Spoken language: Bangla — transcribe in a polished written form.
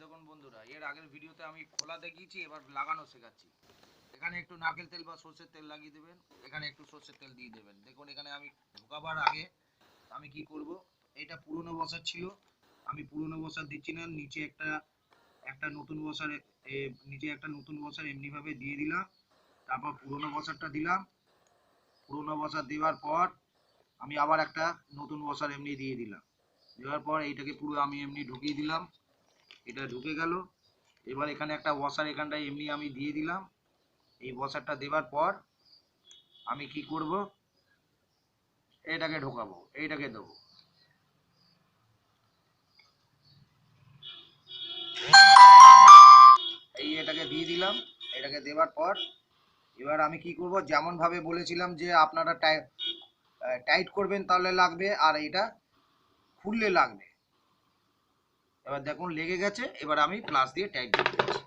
দেখুন বন্ধুরা, এর আগের ভিডিওতে আমি খোলা দেখিয়েছি, এবার লাগানো শেখাচ্ছি। এখানে একটু নারকেল তেল বা সর্ষের তেল লাগিয়ে দেবেন, এখানে একটু সর্ষের তেল দিয়ে দেবেন। দেখুন এখানে আমি ঢোকাবার আগে আমি কি করব, এটা পুরনো বসার ছিল, আমি পুরনো বসার দিচ্ছি না, নিচে একটা একটা নতুন বসার নিচে একটা নতুন বসার এমনিভাবে দিয়ে দিলাম। তারপর পুরনো বসারটা দিলাম, পুরনো বসার দেওয়ার পর আমি আবার একটা নতুন বসার এমনি দিয়ে দিলাম। দেওয়ার পর এইটাকে পুরো আমি এমনি ঢুকিয়ে দিলাম, এটা ঢুকে গেল। এবার এখানে একটা ওয়াশার এখানটায় এমনি আমি দিয়ে দিলাম। এই ওয়াশারটা দেওয়ার পর আমি কি করব, এটাকে ঢোকাবো, এইটাকে দেবো। এটাকে দিয়ে দিলাম। এটাকে দেওয়ার পর এবার আমি কি করব, যেমন ভাবে বলেছিলাম যে আপনারা টাইট করবেন তাহলে লাগবে, আর এটা খুললে লাগবে। এবার দেখুন লেগে গেছে, এবার আমি প্লাস দিয়ে টাইট করে দিচ্ছি।